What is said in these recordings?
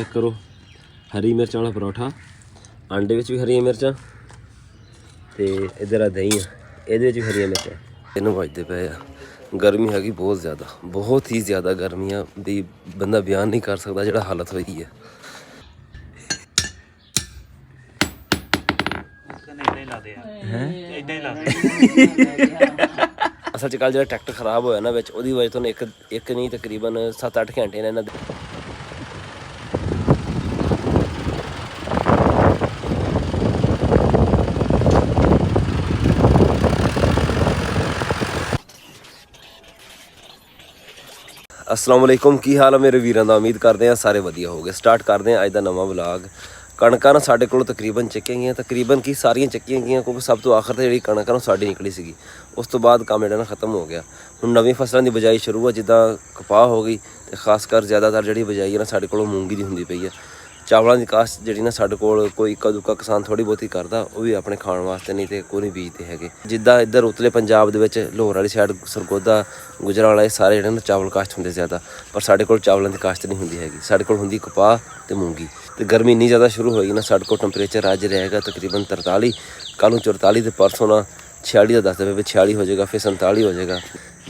Check करो हरी मिर्च वाला परौठा आंडे विच भी हरियां मिर्चां ते इधर आ दही ये भी हरियां मिर्चां 3 वजदे पे आ। गर्मी हैगी बहुत ही ज़्यादा गर्मी आ भी बंदा बयान नहीं कर सकता जिहड़ा हालत हुई है। असल च कल जो ट्रैक्टर खराब होया ना विच उहदी वजह तो एक नहीं तकरीबन 7-8 घंटे ने अस्सलाम वालेकुम की हाल है मेरे वीरों का। उम्मीद करते हैं सारे वधिया हो गए। स्टार्ट करते हैं अज का नवा व्लॉग। कणकां ना साडे कोल तकरीबन चक्कियां गईयां, तकरीबन की सारियां चक्कियां गईयां क्योंकि सब तो आखिर ते जिहड़ी कणक ना साडी निकली सीगी। उस तो बाद काम जिहड़ा ना खत्म हो गया। हुण नवीं फसलों की बिजाई शुरू है, जिद्दां कपाह हो गई ते खासकर ज़्यादातर जिहड़ी बिजाई है ना साडे कोल मूंगी दी हुंदी पई है। चावलों की काश्त जिहड़ी ना साडे कोल कोई इक्का दुक्का किसान थोड़ी बहुती करदा, वो भी अपने खाण वास्ते नहीं तो कोई नहीं बीजते हैगे। जिद्दां इधर उतले पंजाब दे विच लाहौर वाली साइड सरगोदा गुजरावाला सारे जिहड़े ना चावल काश्त हुंदे ज़्यादा, पर साडे कोल चावलों की काश्त नहीं हुंदी हैगी। साडे कोल हुंदी कपाह ते मूंगी। तो गर्मी इन्नी ज़्यादा शुरू होई ना साडे कोल टैंपरेचर अज रहेगा तकरीबन 43, कल 44 तो परसों ना 46 का दसदे पे 46 हो जाएगा, फिर 47 हो जाएगा।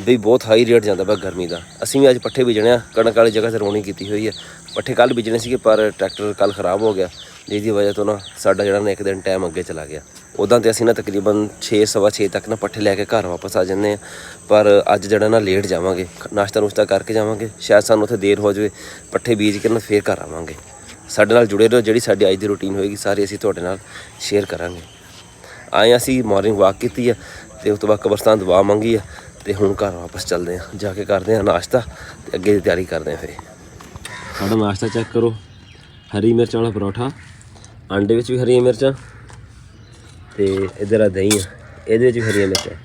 बई बहुत हाई रेट जाता पा गर्मी का। असीं भी अज पट्ठे बीजने कणक वाली जगह से रोनी की हुई है। पट्ठे कल बीजने से पर ट्रैक्टर कल खराब हो गया, जिसकी वजह तो ना साडा जिहड़ा ना एक दिन टाइम अगे चला गया। उदां तो असीं ना तकरीबन 6-6:15 तक ना पट्ठे लैके घर वापस आ जाते हैं, पर अज जिहड़ा ना लेट जावांगे, नाश्ता नुश्ता करके जावांगे, शायद सानूं उत्थे देर हो जाए, पट्ठे बीज के ना फिर घर आवांगे। साडे नाल जुड़े रहो, जिहड़ी साडी अज दी रूटीन होएगी सारी असीं तुहाडे नाल शेयर करांगे। आए असीं मॉर्निंग वॉक की है तो उस तो बाद कब्रस्तान दुआ मंगी है तो हुण घर वापस चलते हैं, जाके करते हैं नाश्ता तो अगे की तैयारी करते हैं। फिर साडा नाश्ता चेक करो हरी मिर्च वाला परौठा आंडे विच भी हरियां मिर्चां ते इधर आ दही ये भी हरियां मिर्चां।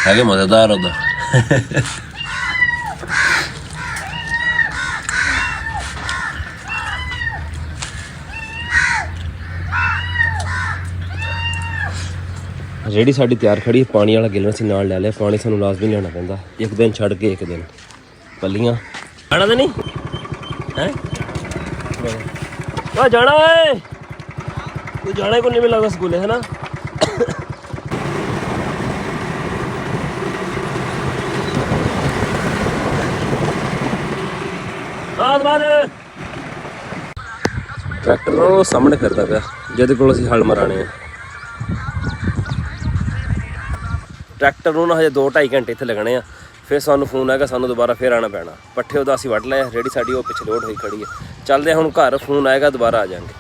है मज़ेदार होता रेहड़ी साडी तैयार खड़ी, पानी वाला गिलर असीं नाल लै लिया। पानी सानूं लाजमी लेना पैंदा, एक दिन छड़ के एक दिन। पल्लियां जाना तो नहीं है जाना है तू जाना को नहीं मिला स्कूले है ना। ट्रैक्टर वो सामने करता पाया जिहदे कोल असीं हल मराने हैं। ट्रैक्टर नूं ना हजे 2-2.5 घंटे इत्थे लगने आ, फिर सानूं फोन आएगा सानूं दोबारा फिर आना पैना। पट्ठे उहदा असीं वड्ढ लए, रेहड़ी साडी वो पिछे लोड होई खड़ी है। चलदे हुण घर, फोन आएगा दोबारा आ जाएंगे।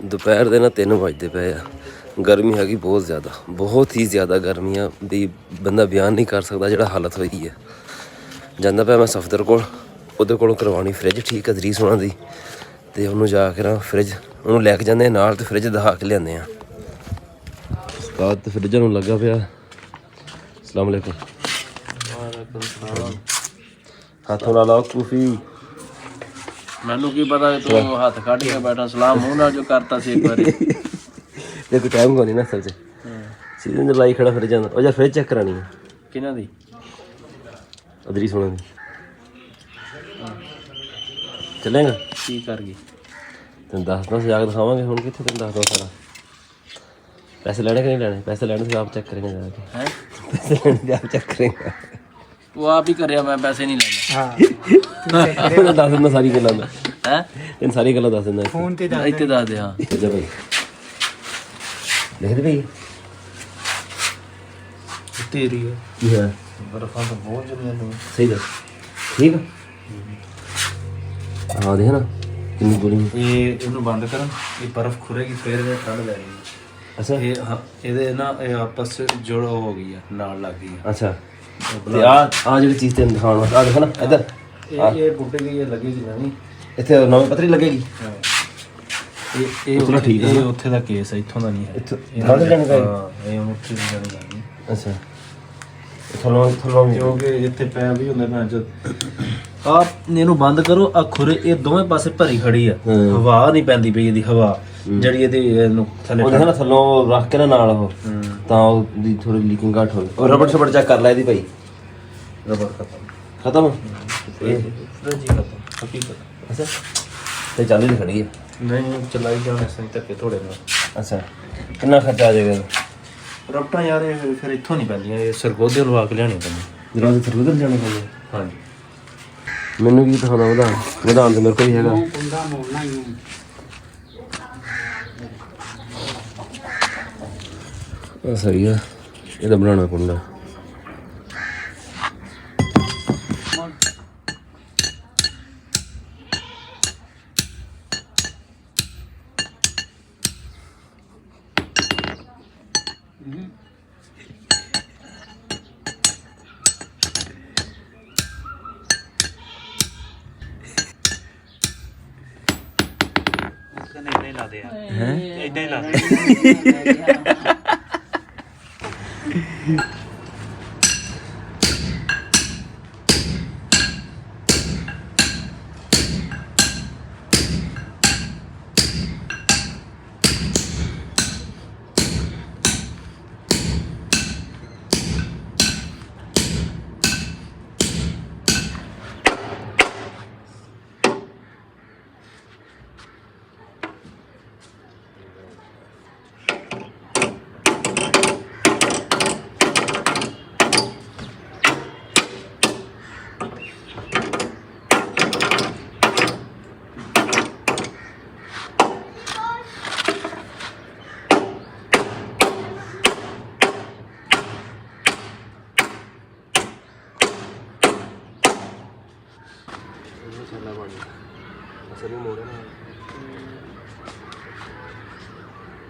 दोपहर दे ना 3 वजदे पे आ। गर्मी हैगी बहुत ही ज़्यादा गर्मी आ भी बंदा बयान नहीं कर सकता जिहड़ा हालत हुई है। जांदा पिया मैं सफदर कोल, उहदे कोलों करवानी फ्रिज ठीक अदरीस होना दी, ते उहनूं जाके ना फ्रिज उहनूं लैके जांदे नाल ते फ्रिज दहा के लिआंदे आ। उस्ताद ते फ्रिजां नूं लग्गा पिया। अस्सलाम वालेकुम। हाथों ला लाओ कूफी। मैनू की पता तू हाथ कट के बैठा सलाम मुंह नाल जो करता सी एक बारी। देखो टाइम को नहीं ना असल च सीजन लाई खड़ा फ्रिजां दा। ओ यार फ्रिज चेक करानी है किना दी अदरीस होना दी। चलेगा की कर गई तेन दस जाके दिखावांगे। हुण कित्थे तेन दस दो सारा। पैसे लेने कि नहीं लेने? पैसे लेने से आप चेक करेंगे जाके। हैं पैसे लेने से आप चेक करेंगे। तू आप ही करया, मैं पैसे नहीं लेना। हां दस दिंदा सारी गल्लां दा हैं तेन सारी गल्लां दस दिंदा फोन ते इत्ते दस दे। हां जा भाई लिख दे भाई तेरी है की है बर्फां तो बहुत जमी। सही दस ठीक है। हाँ देख ना कितनी गोली ये इन्हू बंद कर, ये बर्फ खुरेगी फिर ठंड लैनी। अच्छा ये ਇਹਦੇ ਨਾ ਇਹ ਆਪਸ ਚ ਜੁੜ ਹੋ ਗਈ ਆ, ਨਾਲ ਲੱਗ ਗਈ ਆ। अच्छा ਤੇ ਆ ਜਿਹੜੀ ਚੀਜ਼ ਤੈਨੂੰ ਦਿਖਾਉਣ ਵਾਸਤੇ ਆ ਦੇਖ ਨਾ ਇੱਧਰ ਇਹ ਬੁੱਢੇ ਦੀ ਇਹ ਲੱਗੇਗੀ ਨਵੀਂ, ਇੱਥੇ ਨਵੀਂ ਪੱਤਰੀ ਲੱਗੇਗੀ। ਇਹ ਚਲੋ ਠੀਕ ਹੈ। ਇਹ ਉੱਥੇ ਦਾ ਕੇਸ ਹੈ, ਇੱਥੋਂ ਦਾ ਨਹੀਂ ਹੈ। ਇੱਥੋਂ ਦਿਖਾ ਦੇ ਜਾਣੀ ਹਾਂ ਇਹ ਉੱਥੇ ਦੀ ਜਾਣੀ ਕਰਨੀ। ਅੱਛਾ ਥਲੋਂ ਕਿਉਂਕਿ ਇੱਥੇ ਪੈ ਵੀ ਹੁੰਦੇ ਭੈਣ ਚ। ਆਪ ਇਹਨੂੰ ਬੰਦ ਕਰੋ, ਆ ਖੁਰੇ ਇਹ ਦੋਵੇਂ ਪਾਸੇ ਭਰੀ ਖੜੀ ਆ, ਹਵਾ ਨਹੀਂ ਪੈਂਦੀ ਪਈ ਇਹਦੀ। ਹਵਾ ਜਿਹੜੀ ਇਹਨੂੰ ਥੱਲੇ ਉਹ ਦੇਖਣਾ ਥੱਲੋਂ ਰੱਖ ਕੇ ਨਾ ਨਾਲ ਉਹ ਤਾਂ ਉਹਦੀ ਥੋੜੀ ਲੀਕਿੰਗ ਘੱਟ ਹੋਵੇ। ਉਹ ਰਬੜ ਸ਼ਬੜ ਚੈੱਕ ਕਰ ਲੈ ਇਹਦੀ ਭਾਈ। ਰਬੜ ਖਤਮ ਇਹ ਫ੍ਰਿਜ ਹੀ ਖਤਮ ਹਕੀਕਤ। ਅੱਛਾ ਤੇ ਚਾਲੂ ਹੀ ਖੜੀ ਹੈ। ਨਹੀਂ ਚਲਾਈ ਜਾਣੇ ਸਹੀ ਤੱਕ ਥੋੜੇ ਨਾਲ। ਅੱਛਾ ਕਿੰਨਾ ਖਰਚਾ ਆ ਜਾਏਗਾ? ਰਬਟਾਂ ਯਾਰ ਇਹ ਫਿਰ ਇੱਥੋਂ ਨਹੀਂ ਪੈਂਦੀਆਂ, ਇਹ ਸਰਗੋਦੇ ਲਵਾ ਕੇ ਲਿਆਉਣੀਆਂ ਪੈਂਦੀਆਂ। ਜਰਾ ਤੇ ਸਰਵਦਰ ਜਾਣਾ ਪੈਂਦਾ। ਹਾਂਜੀ ਮੈਨੂੰ ਕੀ ਦਿਖਾਉਂਦਾ ਵਧਾਣ ਤੇ ਮੇਰੇ ਕੋਲ ਹੀ ਹੈਗਾ। ਆ ਸਹੀ ਆ, ਇਹਦਾ ਬਣਾਉਣਾ ਕੁੰਡਾ।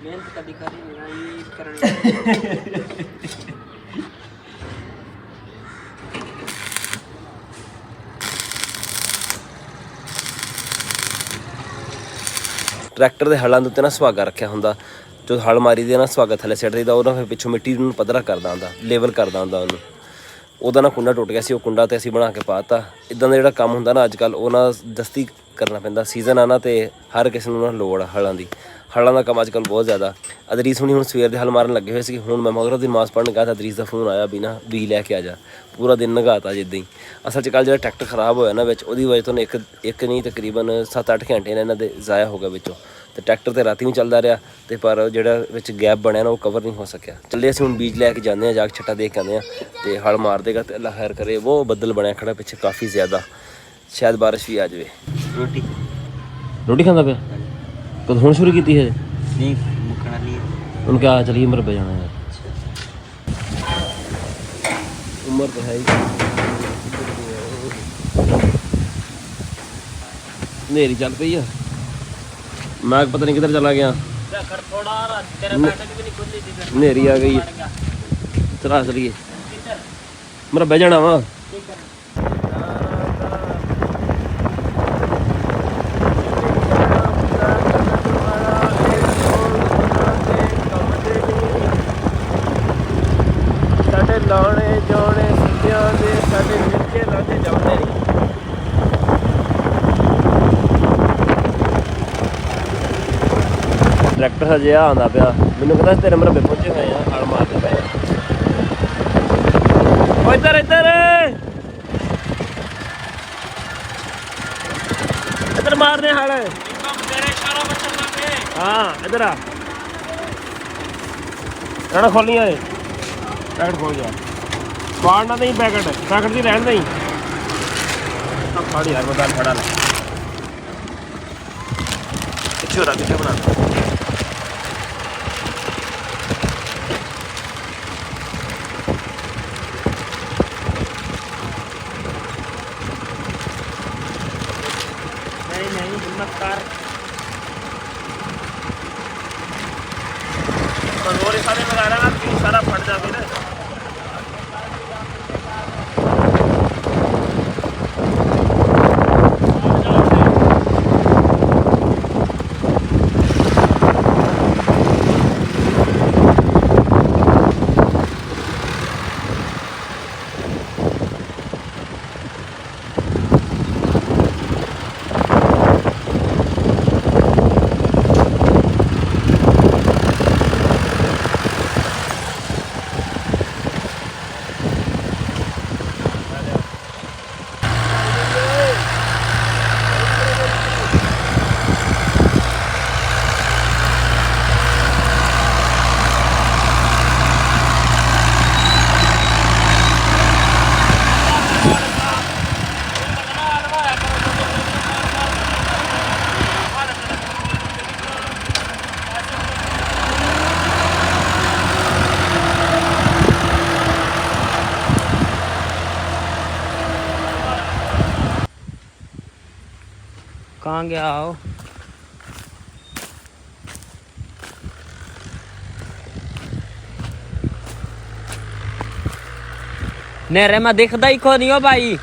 ਮਿਹਨਤ ਕਦੀ ਕਰੀ ਨਹੀਂ ਕਰਨ ਟਰੈਕਟਰ ਦੇ ਹਲਾਂ ਦੇ ਉੱਤੇ ਨਾ ਸੁਹਾਗਾ ਰੱਖਿਆ ਹੁੰਦਾ। ਜੋ ਹਲ ਮਾਰੀ ਦੇ ਨਾ ਸੁਹਾਗਾ ਥੱਲੇ ਸਿੱਟ ਦਈਦਾ, ਉਹ ਨਾ ਫਿਰ ਪਿੱਛੋਂ ਮਿੱਟੀ ਨੂੰ ਪੱਧਰਾ ਕਰਦਾ ਹੁੰਦਾ, ਲੇਵਲ ਕਰਦਾ ਹੁੰਦਾ ਉਹਨੂੰ। ਉਹਦਾ ਨਾ ਕੁੰਡਾ ਟੁੱਟ ਗਿਆ ਸੀ, ਉਹ ਕੁੰਡਾ ਤੇ ਅਸੀਂ ਬਣਾ ਕੇ ਪਾਤਾ। ਇੱਦਾਂ ਦਾ ਜਿਹੜਾ ਕੰਮ ਹੁੰਦਾ ਨਾ ਅੱਜ ਕੱਲ੍ਹ, ਉਹ ਨਾ ਦਸਤੀ ਕਰਨਾ ਪੈਂਦਾ। ਸੀਜ਼ਨ ਆ ਨਾ ਤੇ ਹਰ ਕਿਸੇ ਨੂੰ ਨਾ ਲੋੜ ਆ ਹਲਾਂ ਦੀ। ਹਲਾਂ ਦਾ ਕੰਮ ਅੱਜ ਕੱਲ੍ਹ ਬਹੁਤ ਜ਼ਿਆਦਾ। ਅਦਰੀਸ ਹੁਣੀ ਹੁਣ ਸਵੇਰ ਦੇ ਹਲ ਮਾਰਨ ਲੱਗੇ ਹੋਏ ਸੀ। ਹੁਣ ਮੈਂ ਮਗਰੋਂ ਦੀ ਨਮਾਜ਼ ਪੜ੍ਹਨ ਗਿਆ ਤਾਂ ਅਦਰੀਸ ਦਾ ਫੋਨ ਆਇਆ ਵੀ ਨਾ ਬੀ ਲੈ ਕੇ ਆ ਜਾ। ਪੂਰਾ ਦਿਨ ਨਗਾਤਾ ਜਿੱਦਾਂ ਹੀ। ਅਸਲ 'ਚ ਕੱਲ੍ਹ ਜਿਹੜਾ ਟਰੈਕਟਰ ਖ਼ਰਾਬ ਹੋਇਆ ਨਾ ਵਿੱਚ, ਉਹਦੀ ਵਜ੍ਹਾ ਤੋਂ ਇੱਕ ਨਹੀਂ ਤਕਰੀਬਨ 7-8 ਘੰਟੇ ਇਹਨਾਂ ਦੇ ਜ਼ਾਇਆ ਹੋ ਗਿਆ ਵਿੱਚੋਂ। ਤੇ ਟਰੈਕਟਰ ਤੇ ਰਾਤੀ ਵੀ ਚੱਲਦਾ ਰਿਹਾ ਤੇ ਪਰ ਜਿਹੜਾ ਵਿੱਚ ਗੈਪ ਬਣਿਆ ਨਾ ਉਹ ਕਵਰ ਨਹੀਂ ਹੋ ਸਕਿਆ। ਚੱਲੇ ਅਸੀਂ ਹੁਣ ਬੀਜ ਲੈ ਕੇ ਜਾਂਦੇ ਹਾਂ, ਜਾ ਕੇ ਛੱਟਾ ਦੇਖ ਕੇ ਆਉਂਦੇ ਹਾਂ ਤੇ ਹਲ ਮਾਰ ਦੇਗਾ ਤੇ ਅੱਲਾ ਖੈਰ ਕਰੇ। ਉਹ ਬੱਦਲ ਬਣਿਆ ਖੜਾ ਪਿੱਛੇ ਕਾਫੀ ਜ਼ਿਆਦਾ, ਸ਼ਾਇਦ ਬਾਰਿਸ਼ ਵੀ ਆ ਜਾਵੇ। ਰੋਟੀ ਖਾਂਦਾ ਪਿਆ? ਕਦੋਂ ਹੁਣ ਸ਼ੁਰੂ ਕੀਤੀ ਹੈ? ਨਹੀਂ ਮੁੱਕਣਾ ਨਹੀਂ ਹੁਣ ਕਿਆ ਚਲੀਏ ਮਰਬੇ ਜਾਣਾ ਯਾਰ। ਉਮਰ ਤਾਂ ਹੈ ਹੀ। ਹਨੇਰੀ ਚੱਲ ਪਈ ਆ। ਮੈਂ ਪਤਾ ਨਹੀਂ ਕਿੱਧਰ ਚਲਾ ਗਿਆ। ਹਨੇਰੀ ਆ ਗਈ। ਚਲਾ ਚਲੀਏ ਮੇਰਾ ਬਹਿ ਜਾਣਾ ਵਾ। ਸਾਡੇ ਲਾਉਣੇ ਜਾਣੇ ਸਿੱਧਿਆਂ ਦੇ, ਸਾਡੇ ਨਿੱਕੇ ਲਾਂਦੇ ਜਾਉਂਦੇ ਨਹੀਂ। ਟਰੈਕਟਰ ਹਜੇ ਆਉਂਦਾ ਪਿਆ। ਮੈਨੂੰ ਕਹਿੰਦਾ ਤੇਰੇ ਮਰਬੇ ਪਹੁੰਚੇ ਹੋਏ ਆ, ਹਲ ਮਾਰਦੇ ਪਏ ਆ। ਓ ਇੱਧਰ ਇੱਧਰ ਇੱਧਰ ਮਾਰਨੇ ਹਲ। ਹਾਂ ਇੱਧਰ ਆ। ਰਹਿਣਾ ਖੋਲੀ ਓਏ, ਪੈਕਟ ਖੋਲ ਜਾ। ਪਾੜਨਾ ਨਹੀਂ ਪੈਕਟ, ਪੈਕਟ ਦੀ ਰਹਿਣ ਨਹੀਂ। ਫੜ ਯਾਰ ਮੈਂ ਫੜਾ ਲੈ। ਪਿੱਛੇ ਹੋ ਰਾ, ਪਿੱਛੇ ਬਣਾ। ਨਹੀਂ ਹਿੰਮਤ ਕਰ। ਹੋਰ ਸਾਰੇ ਵਗੈਰਾ ਨਾ ਕੀ ਸਾਰਾ ਫਟ ਜਾਵੇ ਨਾ। कहाँ गया हो? नेरे में दिखता ही को नहीं हो भाई।